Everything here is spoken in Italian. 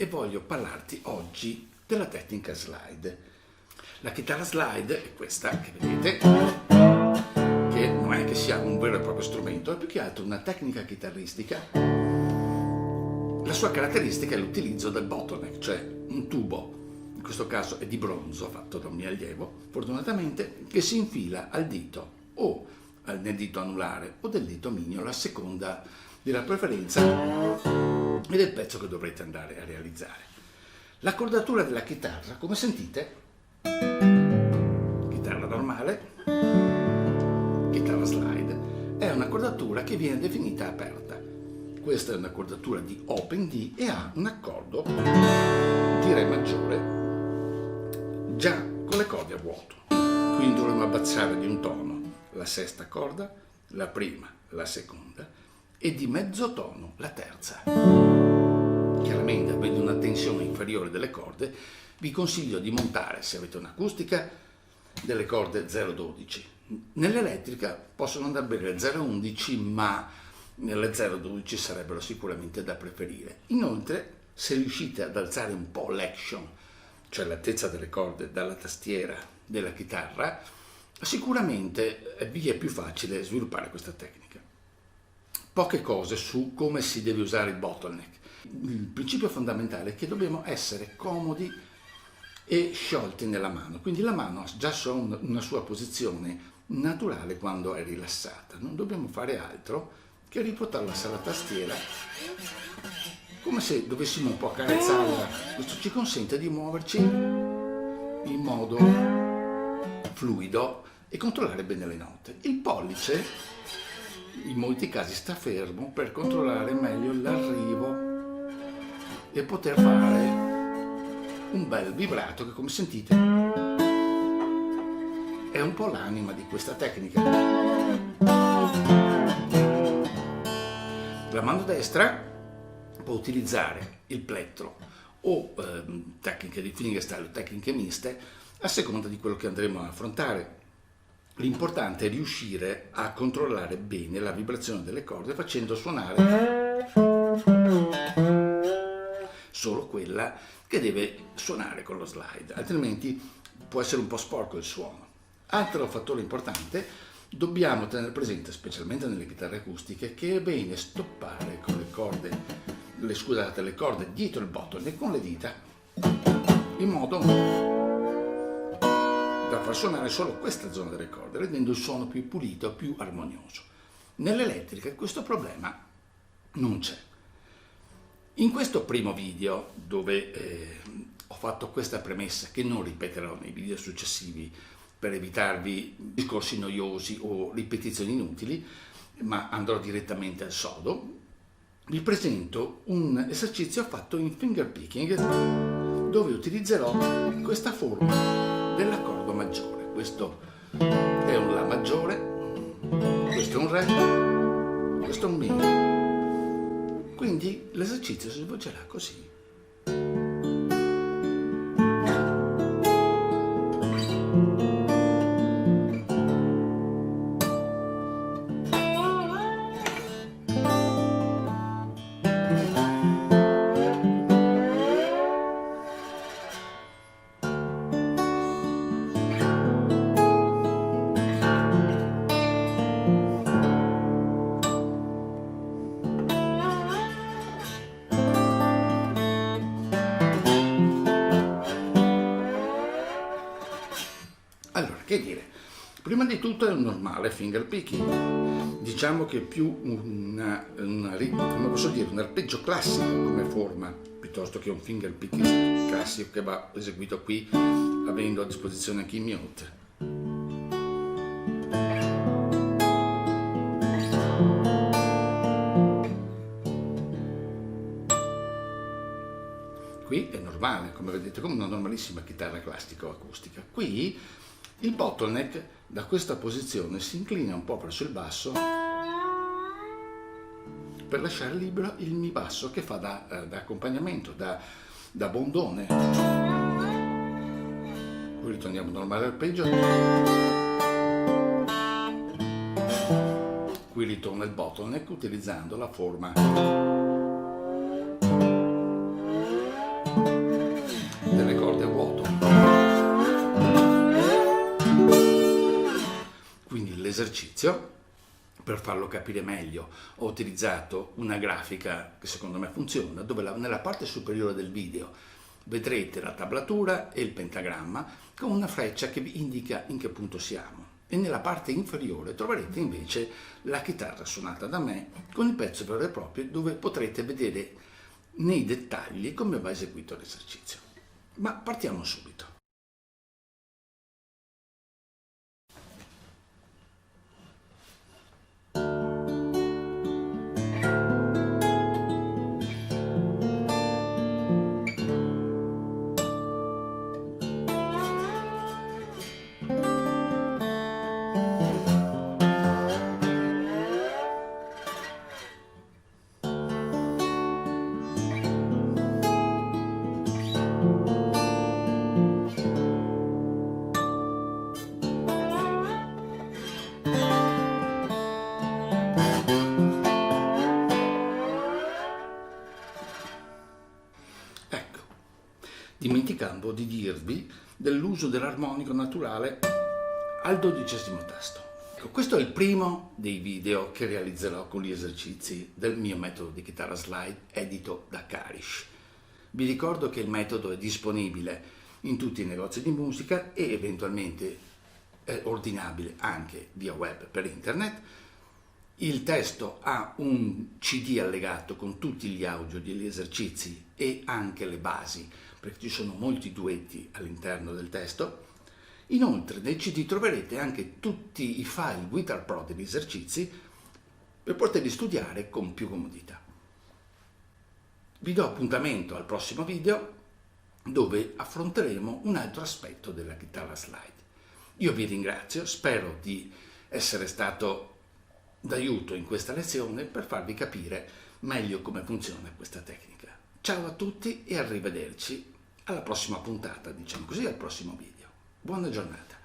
voglio parlarti oggi della tecnica slide. La chitarra slide è questa che vedete, che non è che sia un vero e proprio strumento, è più che altro una tecnica chitarristica. La sua caratteristica è l'utilizzo del bottleneck, cioè un tubo, in questo caso è di bronzo, fatto da un mio allievo, fortunatamente, che si infila al dito o nel dito anulare o del dito mignolo, a seconda della preferenza e del pezzo che dovrete andare a realizzare. La cordatura della chitarra, come sentite, chitarra normale, chitarra slide, è una cordatura che viene definita aperta. Questa è una cordatura di open D e ha un accordo di Re maggiore già con le corde a vuoto. Quindi dovremo abbassare di un tono la sesta corda, la prima, la seconda e di mezzo tono la terza. Chiaramente, avendo una tensione inferiore delle corde, vi consiglio di montare, se avete un'acustica, delle corde 0,12. Nell'elettrica possono andare bene le 0,11, ma nelle 0,12 sarebbero sicuramente da preferire. Inoltre, se riuscite ad alzare un po' l'action, cioè l'altezza delle corde dalla tastiera della chitarra, sicuramente vi è più facile sviluppare questa tecnica. Poche cose su come si deve usare il bottleneck. Il principio fondamentale è che dobbiamo essere comodi e sciolti nella mano, quindi la mano ha già una sua posizione naturale quando è rilassata. Non dobbiamo fare altro che riportarla sulla tastiera come se dovessimo un po' accarezzarla. Questo ci consente di muoverci in modo fluido e controllare bene le note. Il pollice in molti casi sta fermo per controllare meglio l'arrivo e poter fare un bel vibrato che, come sentite, è un po' l'anima di questa tecnica. La mano destra può utilizzare il plettro o tecniche di fingerstyle o tecniche miste a seconda di quello che andremo a affrontare. L'importante è riuscire a controllare bene la vibrazione delle corde facendo suonare solo quella che deve suonare con lo slide, altrimenti può essere un po' sporco il suono. Altro fattore importante, dobbiamo tenere presente, specialmente nelle chitarre acustiche, che è bene stoppare con le corde dietro il bottleneck con le dita, in modo da far suonare solo questa zona delle corde, rendendo il suono più pulito, più armonioso. Nell'elettrica questo problema non c'è. In questo primo video, dove ho fatto questa premessa, che non ripeterò nei video successivi per evitarvi discorsi noiosi o ripetizioni inutili, ma andrò direttamente al sodo, vi presento un esercizio fatto in finger picking, dove utilizzerò questa forma dell'accordo maggiore. Questo è un La maggiore, questo è un Re, questo è un Mi. Quindi l'esercizio si svolgerà così. Allora, che dire? Prima di tutto è un normale finger picking, diciamo che è più un arpeggio classico come forma, piuttosto che un finger picking classico che va eseguito qui, avendo a disposizione anche i mute. Qui è normale, come vedete, come una normalissima chitarra classica o acustica. Qui il bottleneck da questa posizione si inclina un po' verso il basso per lasciare libero il Mi basso che fa da accompagnamento, da bondone. Poi ritorniamo normale arpeggio. Qui ritorna il bottleneck utilizzando la forma esercizio, per farlo capire meglio, ho utilizzato una grafica che secondo me funziona, dove nella parte superiore del video vedrete la tablatura e il pentagramma con una freccia che vi indica in che punto siamo. E nella parte inferiore troverete invece la chitarra suonata da me con il pezzo vero e proprio, dove potrete vedere nei dettagli come va eseguito l'esercizio. Ma partiamo subito. Dimenticando di dirvi dell'uso dell'armonico naturale al 12° tasto. Ecco, questo è il primo dei video che realizzerò con gli esercizi del mio metodo di chitarra slide edito da Karish. Vi ricordo che il metodo è disponibile in tutti i negozi di musica e eventualmente è ordinabile anche via web per internet. Il testo ha un CD allegato con tutti gli audio degli esercizi e anche le basi, perché ci sono molti duetti all'interno del testo. Inoltre nel CD troverete anche tutti i file Guitar Pro degli esercizi per poterli studiare con più comodità. Vi do appuntamento al prossimo video dove affronteremo un altro aspetto della chitarra slide. Io vi ringrazio, spero di essere stato d'aiuto in questa lezione per farvi capire meglio come funziona questa tecnica. Ciao a tutti e arrivederci alla prossima puntata, diciamo così, al prossimo video. Buona giornata.